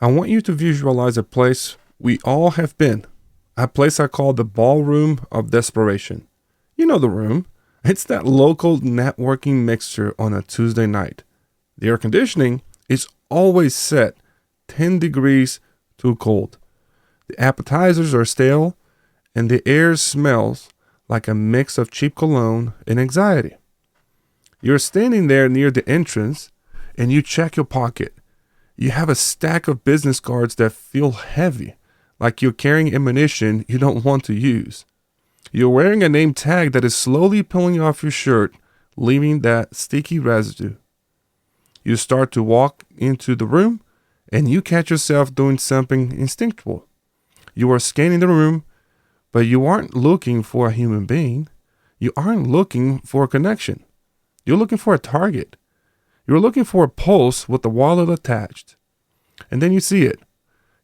I want you to visualize a place we all have been, a place I call the Ballroom of Desperation. You know the room. It's that local networking mixture on a Tuesday night. The air conditioning is always set 10 degrees too cold. The appetizers are stale, and the air smells like a mix of cheap cologne and anxiety. You're standing there near the entrance, and you check your pocket. You have a stack of business cards that feel heavy, like you're carrying ammunition you don't want to use. You're wearing a name tag that is slowly peeling off your shirt, leaving that sticky residue. You start to walk into the room, and you catch yourself doing something instinctual. You are scanning the room, but you aren't looking for a human being. You aren't looking for a connection. You're looking for a target. You're looking for a pulse with the wallet attached. And then you see it.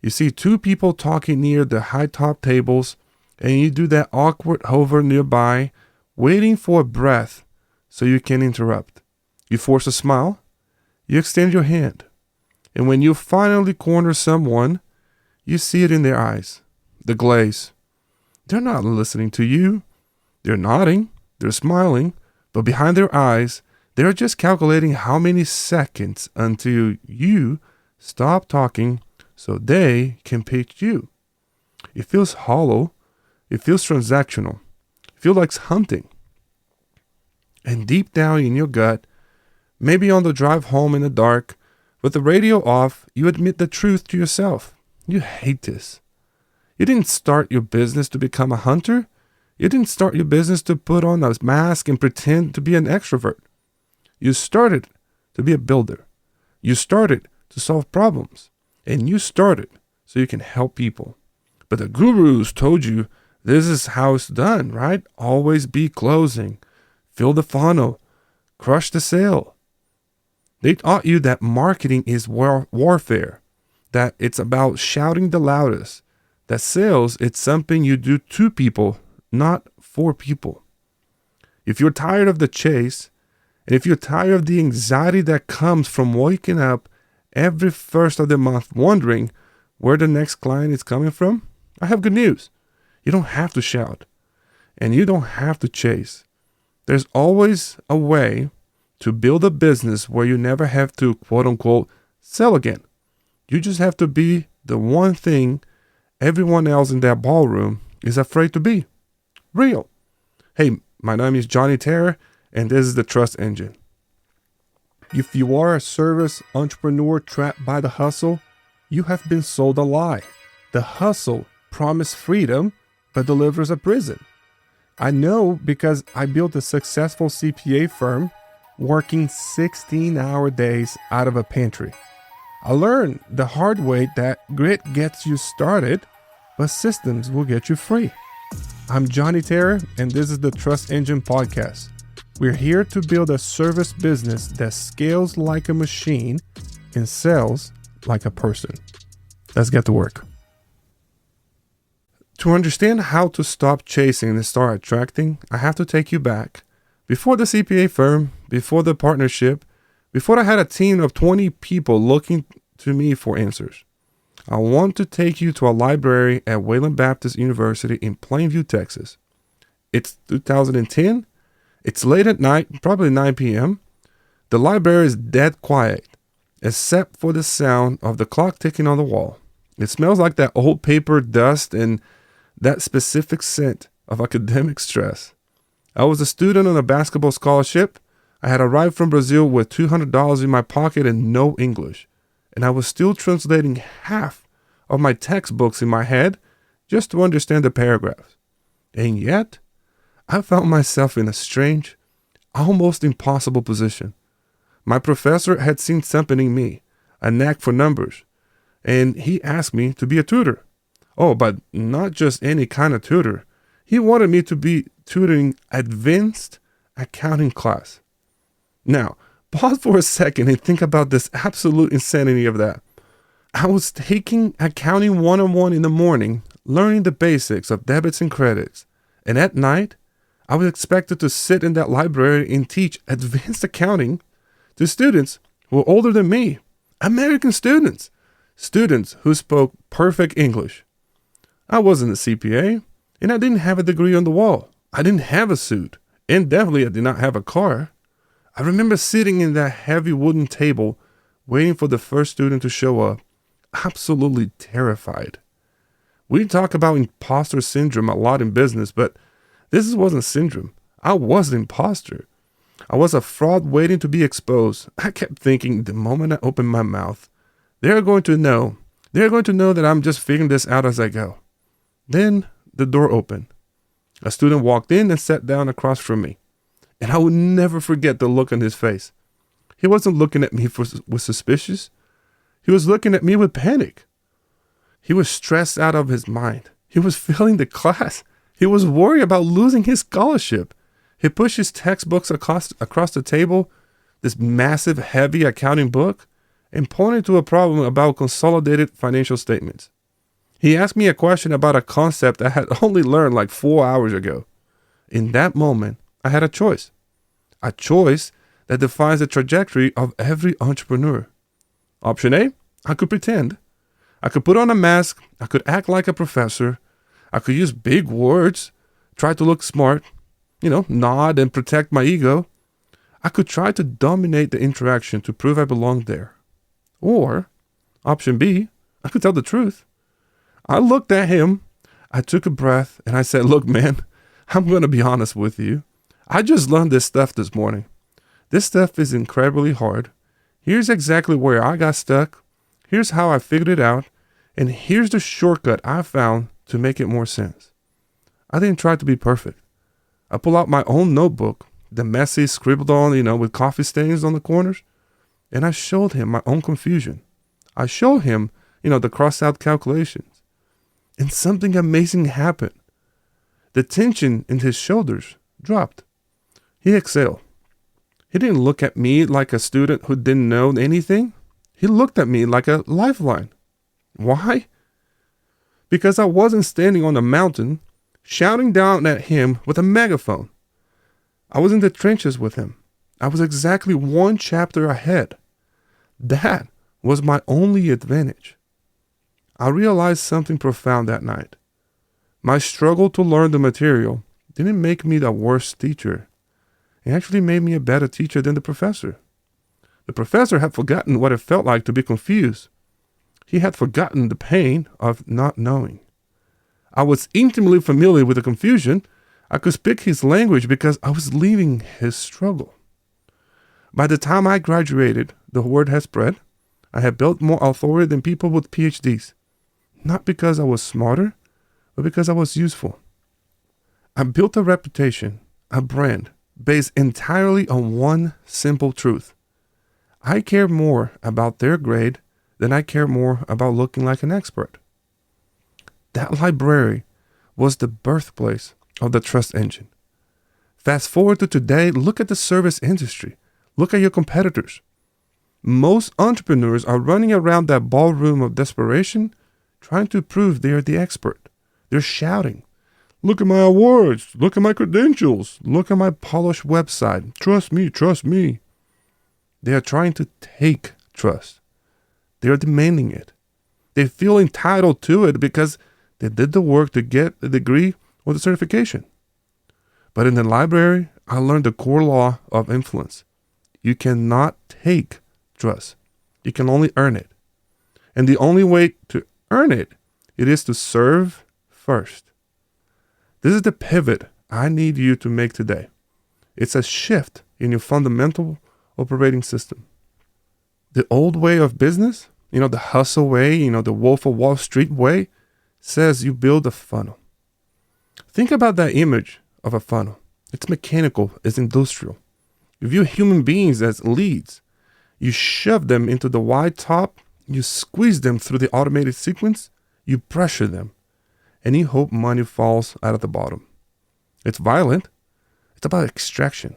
You see two people talking near the high top tables, and you do that awkward hover nearby, waiting for a breath so you can interrupt. You force a smile. You extend your hand. And when you finally corner someone, you see it in their eyes. The glaze. They're not listening to you. They're nodding. They're smiling. But behind their eyes, they're just calculating how many seconds until you stop talking so they can pitch you. It feels hollow. It feels transactional. It feels like hunting. And deep down in your gut, maybe on the drive home in the dark, with the radio off, you admit the truth to yourself. You hate this. You didn't start your business to become a hunter. You didn't start your business to put on a mask and pretend to be an extrovert. You started to be a builder. You started to solve problems. And you started so you can help people. But the gurus told you this is how it's done, right? Always be closing. Fill the funnel. Crush the sale. They taught you that marketing is warfare. That it's about shouting the loudest. That sales, it's something you do to people, not for people. If you're tired of the chase, and if you're tired of the anxiety that comes from waking up every first of the month wondering where the next client is coming from, I have good news. You don't have to shout, and you don't have to chase. There's always a way to build a business where you never have to, quote unquote, sell again. You just have to be the one thing everyone else in that ballroom is afraid to be. Real. Hey, my name is Terra, and this is the Trust Engine. If you are a service entrepreneur trapped by the hustle, you have been sold a lie. The hustle promises freedom, but delivers a prison. I know because I built a successful CPA firm working 16-hour days out of a pantry. I learned the hard way that grit gets you started, but systems will get you free. I'm Terra, and this is the Trust Engine podcast. We're here to build a service business that scales like a machine and sells like a person. Let's get to work. To understand how to stop chasing and start attracting, I have to take you back. Before the CPA firm, before the partnership, before I had a team of 20 people looking to me for answers, I want to take you to a library at Wayland Baptist University in Plainview, Texas. It's 2010. It's late at night, probably 9 p.m. The library is dead quiet, except for the sound of the clock ticking on the wall. It smells like that old paper dust and that specific scent of academic stress. I was a student on a basketball scholarship. I had arrived from Brazil with $200 in my pocket and no English. And I was still translating half of my textbooks in my head just to understand the paragraphs. And yet, I found myself in a strange, almost impossible position. My professor had seen something in me, a knack for numbers, and he asked me to be a tutor. Oh, but not just any kind of tutor. He wanted me to be tutoring advanced accounting class. Now, pause for a second and think about this absolute insanity of that. I was taking accounting 101 in the morning, learning the basics of debits and credits, and at night, I was expected to sit in that library and teach advanced accounting to students who were older than me, American students students who spoke perfect English. I wasn't a CPA, and I didn't have a degree on the wall. I didn't have a suit, and definitely I did not have a car. I remember sitting in that heavy wooden table, waiting for the first student to show up, absolutely terrified. We talk about imposter syndrome a lot in business, but this wasn't syndrome. I was an imposter. I was a fraud waiting to be exposed. I kept thinking the moment I opened my mouth, they're going to know. They're going to know that I'm just figuring this out as I go. Then the door opened. A student walked in and sat down across from me. And I will never forget the look on his face. He wasn't looking at me with suspicious. He was looking at me with panic. He was stressed out of his mind. He was failing the class. He was worried about losing his scholarship. He pushed his textbooks across the table, this massive, heavy accounting book, and pointed to a problem about consolidated financial statements. He asked me a question about a concept I had only learned like 4 hours ago. In that moment, I had a choice that defines the trajectory of every entrepreneur. Option A, I could pretend. I could put on a mask. I could act like a professor. I could use big words, try to look smart, nod and protect my ego. I could try to dominate the interaction to prove I belonged there. Or, option B, I could tell the truth. I looked at him, I took a breath, and I said, look, man, I'm going to be honest with you. I just learned this stuff this morning. This stuff is incredibly hard. Here's exactly where I got stuck. Here's how I figured it out. And here's the shortcut I found to make it more sense. I didn't try to be perfect. I pulled out my own notebook, the messy, scribbled on, with coffee stains on the corners, and I showed him my own confusion. I showed him, the crossed out calculations. And something amazing happened. The tension in his shoulders dropped. He exhaled. He didn't look at me like a student who didn't know anything. He looked at me like a lifeline. Why? Because I wasn't standing on a mountain, shouting down at him with a megaphone. I was in the trenches with him. I was exactly one chapter ahead. That was my only advantage. I realized something profound that night. My struggle to learn the material didn't make me the worst teacher. It actually made me a better teacher than the professor. The professor had forgotten what it felt like to be confused. He had forgotten the pain of not knowing. I was intimately familiar with the confusion. I could speak his language because I was living his struggle. By the time I graduated, the word had spread. I had built more authority than people with PhDs. Not because I was smarter, but because I was useful. I built a reputation, a brand, based entirely on one simple truth. I care more about their grade than I care more about looking like an expert. That library was the birthplace of the trust engine. Fast forward to today, look at the service industry. Look at your competitors. Most entrepreneurs are running around that ballroom of desperation, trying to prove they are the expert. They're shouting, look at my awards, look at my credentials, look at my polished website, trust me, trust me. They are trying to take trust. They are demanding it. They feel entitled to it because they did the work to get the degree or the certification. But in the library, I learned the core law of influence. You cannot take trust. You can only earn it. And the only way to earn it is to serve first. This is the pivot I need you to make today. It's a shift in your fundamental operating system. The old way of business, the hustle way, the Wolf of Wall Street way, says you build a funnel. Think about that image of a funnel. It's mechanical, it's industrial. You view human beings as leads. You shove them into the wide top, you squeeze them through the automated sequence, you pressure them, and you hope money falls out of the bottom. It's violent. It's about extraction.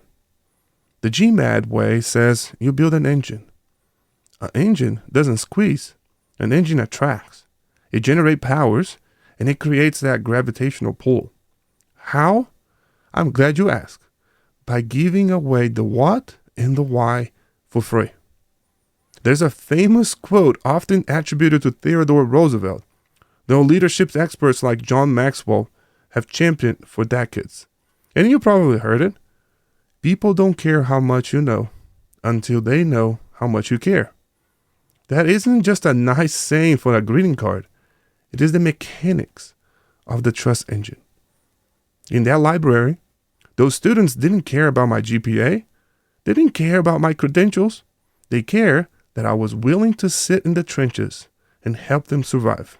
The GMAD way says you build an engine. An engine doesn't squeeze. An engine attracts. It generates powers, and it creates that gravitational pull. How? I'm glad you asked. By giving away the what and the why for free. There's a famous quote often attributed to Theodore Roosevelt, though leadership experts like John Maxwell have championed for decades. And you probably heard it. People don't care how much you know until they know how much you care. That isn't just a nice saying for a greeting card. It is the mechanics of the trust engine. In that library, those students didn't care about my GPA. They didn't care about my credentials. They cared that I was willing to sit in the trenches and help them survive.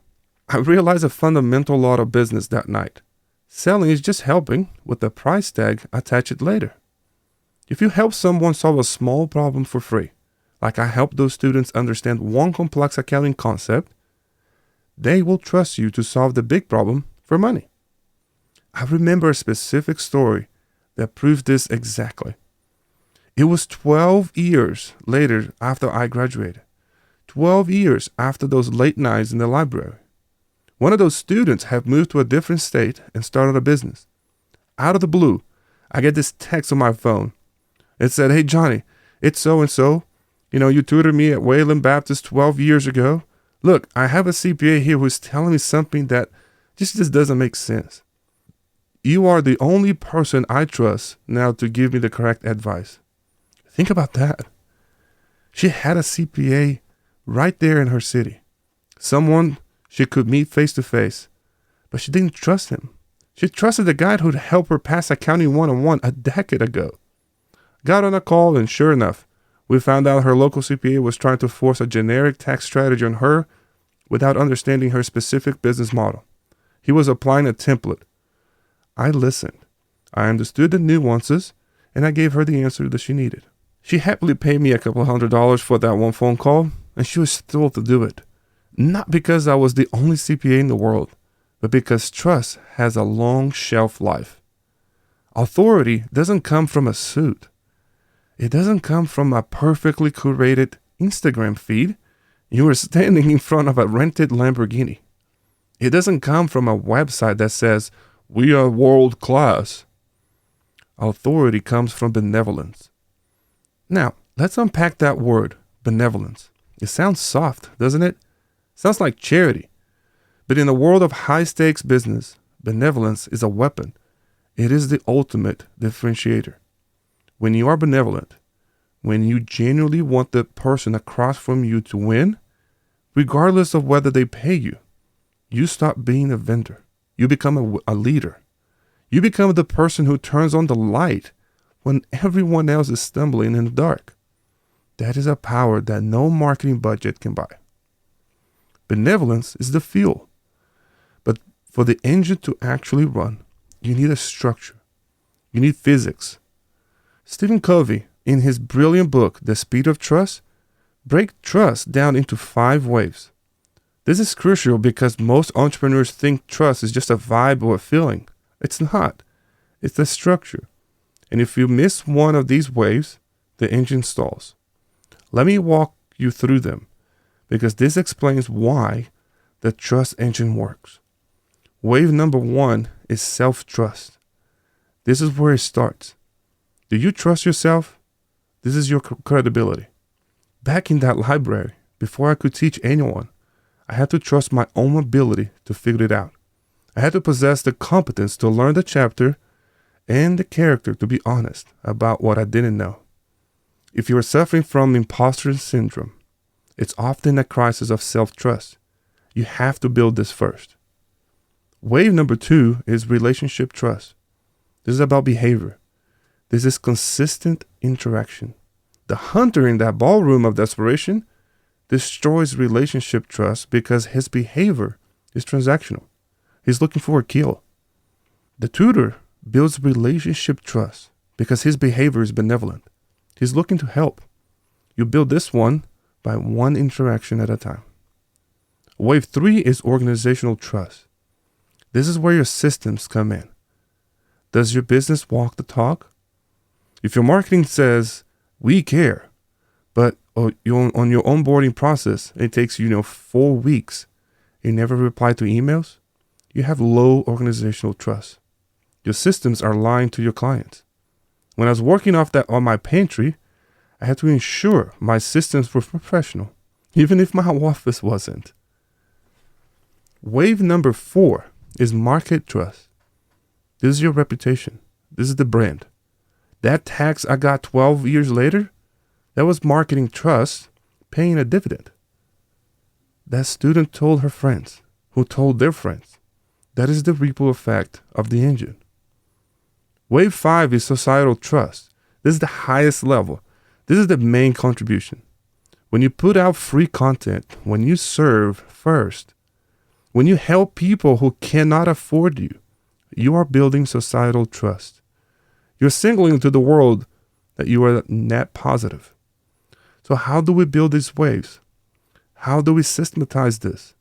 I realized a fundamental law of business that night. Selling is just helping with the price tag attached later. If you help someone solve a small problem for free, like I helped those students understand one complex accounting concept, they will trust you to solve the big problem for money. I remember a specific story that proves this exactly. It was 12 years later after I graduated. 12 years after those late nights in the library. One of those students had moved to a different state and started a business. Out of the blue, I get this text on my phone. It said, "Hey, Johnny, it's so-and-so. You tutored me at Wayland Baptist 12 years ago. Look, I have a CPA here who's telling me something that just doesn't make sense. You are the only person I trust now to give me the correct advice." Think about that. She had a CPA right there in her city. Someone she could meet face to face, but she didn't trust him. She trusted the guy who'd helped her pass accounting 101 a decade ago. Got on a call, and sure enough, we found out her local CPA was trying to force a generic tax strategy on her without understanding her specific business model. He was applying a template. I listened. I understood the nuances, and I gave her the answer that she needed. She happily paid me a couple $100 for that one phone call, and she was thrilled to do it. Not because I was the only CPA in the world, but because trust has a long shelf life. Authority doesn't come from a suit. It doesn't come from a perfectly curated Instagram feed. You are standing in front of a rented Lamborghini. It doesn't come from a website that says, "We are world class." Authority comes from benevolence. Now, let's unpack that word, benevolence. It sounds soft, doesn't it? Sounds like charity. But in the world of high-stakes business, benevolence is a weapon. It is the ultimate differentiator. When you are benevolent, when you genuinely want the person across from you to win, regardless of whether they pay you, you stop being a vendor. You become a leader. You become the person who turns on the light when everyone else is stumbling in the dark. That is a power that no marketing budget can buy. Benevolence is the fuel. But for the engine to actually run, you need a structure. You need physics. Stephen Covey, in his brilliant book, The Speed of Trust, breaks trust down into 5 waves. This is crucial because most entrepreneurs think trust is just a vibe or a feeling. It's not. It's a structure. And if you miss one of these waves, the engine stalls. Let me walk you through them, because this explains why the trust engine works. Wave number 1 is self-trust. This is where it starts. Do you trust yourself? This is your credibility. Back in that library, before I could teach anyone, I had to trust my own ability to figure it out. I had to possess the competence to learn the chapter and the character to be honest about what I didn't know. If you are suffering from imposter syndrome, it's often a crisis of self-trust. You have to build this first. Wave number 2 is relationship trust. This is about behavior. This is consistent interaction. The hunter in that ballroom of desperation destroys relationship trust because his behavior is transactional. He's looking for a kill. The tutor builds relationship trust because his behavior is benevolent. He's looking to help. You build this one by one interaction at a time. Wave 3 is organizational trust. This is where your systems come in. Does your business walk the talk? If your marketing says, "We care," but on your onboarding process, it takes 4 weeks, you never reply to emails, you have low organizational trust. Your systems are lying to your clients. When I was working on my pantry, I had to ensure my systems were professional, even if my office wasn't. Wave number 4 is market trust. This is your reputation. This is the brand. That tax I got 12 years later, that was marketing trust paying a dividend. That student told her friends, who told their friends. That is the ripple effect of the engine. Wave 5 is societal trust. This is the highest level. This is the main contribution. When you put out free content, when you serve first, when you help people who cannot afford you, you are building societal trust. You're signaling to the world that you are net positive. So how do we build these waves? How do we systematize this?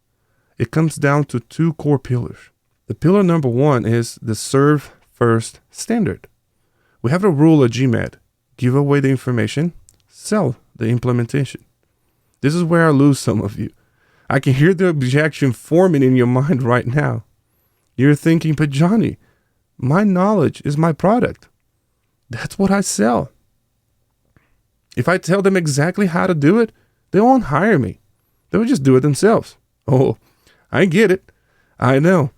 It comes down to 2 core pillars. The pillar number 1 is the serve first standard. We have a rule at GMAT. Give away the information, sell the implementation. This is where I lose some of you. I can hear the objection forming in your mind right now. You're thinking, but Johnny, my knowledge is my product. That's what I sell. If I tell them exactly how to do it, they won't hire me. They'll just do it themselves. Oh, I get it. I know.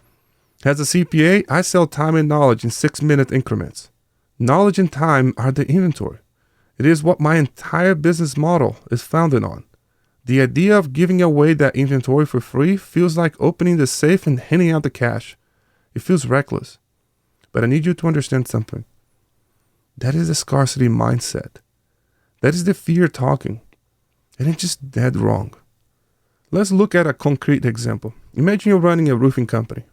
As a CPA, I sell time and knowledge in 6-minute increments. Knowledge and time are the inventory. It is what my entire business model is founded on. The idea of giving away that inventory for free feels like opening the safe and handing out the cash. It feels reckless. But I need you to understand something. That is the scarcity mindset. That is the fear talking. And it's just dead wrong. Let's look at a concrete example. Imagine you're running a roofing company.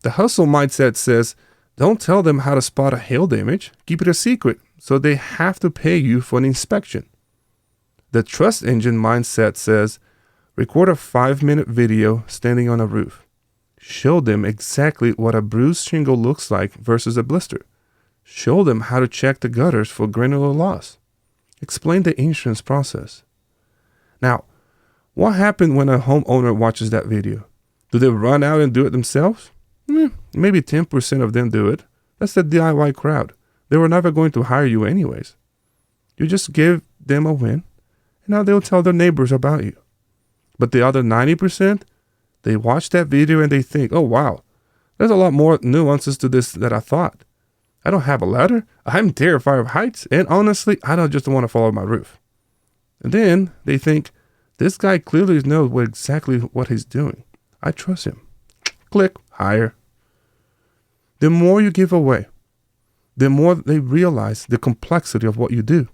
The hustle mindset says, don't tell them how to spot a hail damage. Keep it a secret, so they have to pay you for an inspection. The trust engine mindset says, record a 5-minute video standing on a roof. Show them exactly what a bruised shingle looks like versus a blister. Show them how to check the gutters for granular loss. Explain the insurance process. Now, what happens when a homeowner watches that video? Do they run out and do it themselves? Maybe 10% of them do it. That's the DIY crowd. They were never going to hire you anyways. You just give them a win, and now they'll tell their neighbors about you. But the other 90%, they watch that video and they think, oh wow, there's a lot more nuances to this than I thought. I don't have a ladder. I'm terrified of heights. And honestly, I don't just want to fall off my roof. And then they think, this guy clearly knows exactly what he's doing. I trust him. Click, hire. The more you give away, the more they realize the complexity of what you do.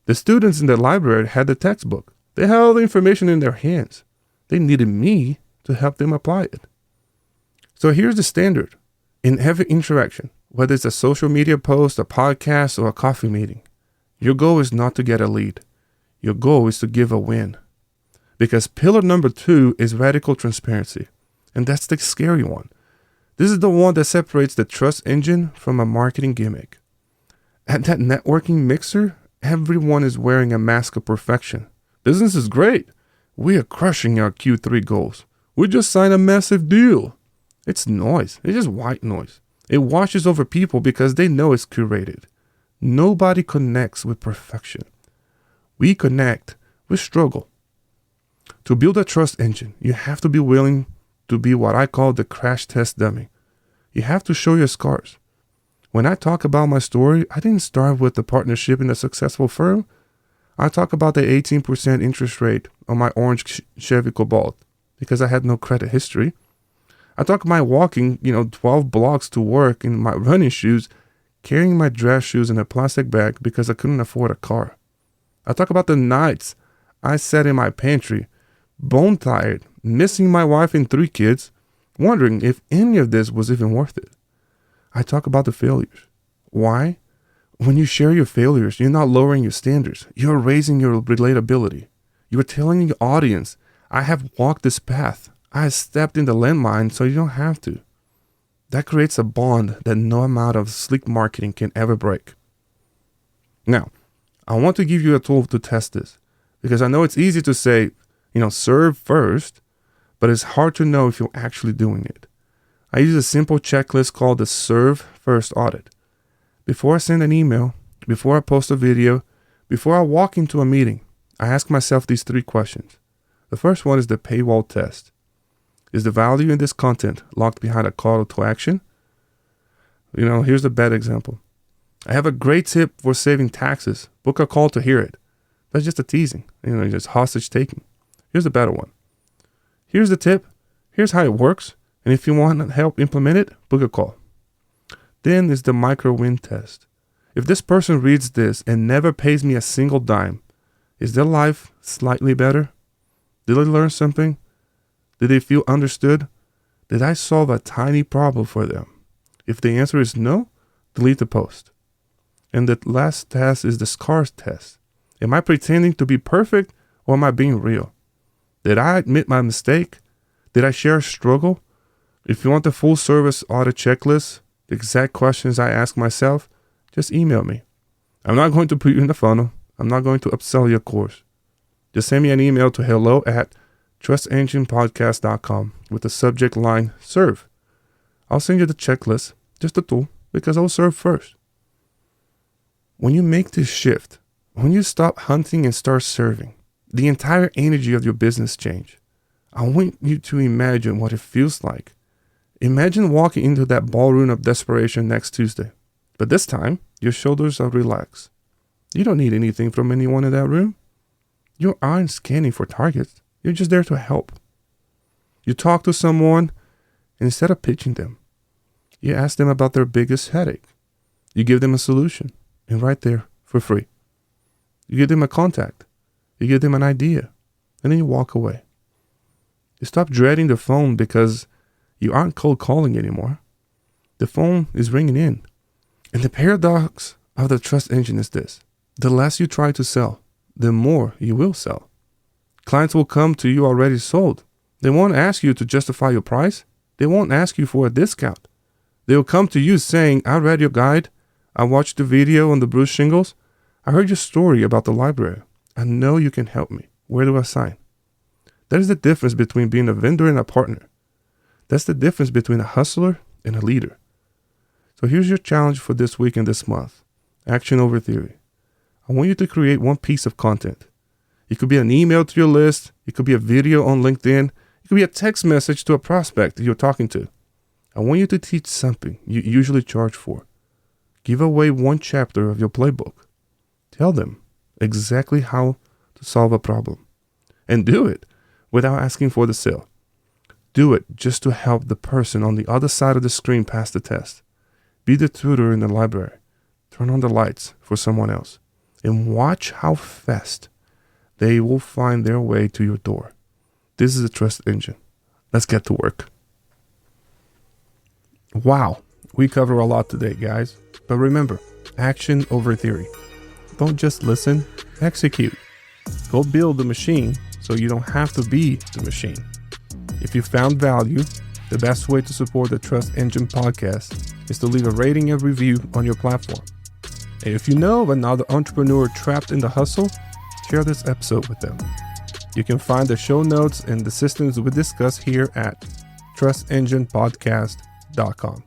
The students in the library had the textbook. They had all the information in their hands. They needed me to help them apply it. So here's the standard. In every interaction, whether it's a social media post, a podcast, or a coffee meeting, your goal is not to get a lead. Your goal is to give a win. Because pillar number 2 is radical transparency. And that's the scary one. This is the one that separates the trust engine from a marketing gimmick. At that networking mixer, everyone is wearing a mask of perfection. Business is great. We are crushing our Q3 goals. We just signed a massive deal. It's noise. It's just white noise. It washes over people because they know it's curated. Nobody connects with perfection. We connect with struggle. To build a trust engine, you have to be willing to be what I call the crash test dummy. You have to show your scars. When I talk about my story, I didn't start with the partnership in a successful firm. I talk about the 18% interest rate on my orange Chevy Cobalt because I had no credit history. I talk about walking, 12 blocks to work in my running shoes, carrying my dress shoes in a plastic bag because I couldn't afford a car. I talk about the nights I sat in my pantry, bone tired, missing my wife and 3 kids, wondering if any of this was even worth it. I talk about the failures. Why? When you share your failures, you're not lowering your standards. You're raising your relatability. You're telling the audience, I have walked this path. I have stepped in the landmine so you don't have to. That creates a bond that no amount of slick marketing can ever break. Now, I want to give you a tool to test this because I know it's easy to say, serve first, but it's hard to know if you're actually doing it. I use a simple checklist called the Serve First Audit. Before I send an email, before I post a video, Before I walk into a meeting, I ask myself these 3 questions. The first one is the paywall test. Is the value in this content locked behind a call to action? Here's a bad example. I have a great tip for saving taxes. Book a call to hear it. That's just a teasing, just hostage taking. Here's a better one. Here's the tip. Here's how it works. And if you want help implement it, book a call. Then is the micro win test. If this person reads this and never pays me a single dime, is their life slightly better? Did they learn something? Did they feel understood? Did I solve a tiny problem for them? If the answer is no, delete the post. And the last test is the scars test. Am I pretending to be perfect or am I being real? Did I admit my mistake? Did I share a struggle? If you want the full service audit checklist, the exact questions I ask myself, just email me. I'm not going to put you in the funnel. I'm not going to upsell your course. Just send me an email to hello@trustenginepodcast.com with the subject line serve. I'll send you the checklist, just a tool, because I'll serve first. When you make this shift, when you stop hunting and start serving, the entire energy of your business change. I want you to imagine what it feels like. Imagine walking into that ballroom of desperation next Tuesday. But this time, your shoulders are relaxed. You don't need anything from anyone in that room. You aren't scanning for targets. You're just there to help. You talk to someone, and instead of pitching them, you ask them about their biggest headache. You give them a solution, and right there, for free. You give them a contact. You give them an idea, and then you walk away. You stop dreading the phone because you aren't cold calling anymore. The phone is ringing in. And the paradox of the trust engine is this. The less you try to sell, the more you will sell. Clients will come to you already sold. They won't ask you to justify your price. They won't ask you for a discount. They will come to you saying, I read your guide. I watched the video on the bruised shingles. I heard your story about the library. I know you can help me. Where do I sign? That is the difference between being a vendor and a partner. That's the difference between a hustler and a leader. So here's your challenge for this week and this month. Action over theory. I want you to create one piece of content. It could be an email to your list. It could be a video on LinkedIn. It could be a text message to a prospect that you're talking to. I want you to teach something you usually charge for. Give away one chapter of your playbook. Tell them exactly how to solve a problem. And do it without asking for the sale. Do it just to help the person on the other side of the screen pass the test. Be the tutor in the library. Turn on the lights for someone else. And watch how fast they will find their way to your door. This is a trust engine. Let's get to work. Wow, we cover a lot today, guys. But remember, action over theory. Don't just listen, execute. Go build the machine so you don't have to be the machine. If you found value, the best way to support the Trust Engine podcast is to leave a rating and review on your platform. And if you know of another entrepreneur trapped in the hustle, share this episode with them. You can find the show notes and the systems we discuss here at trustenginepodcast.com.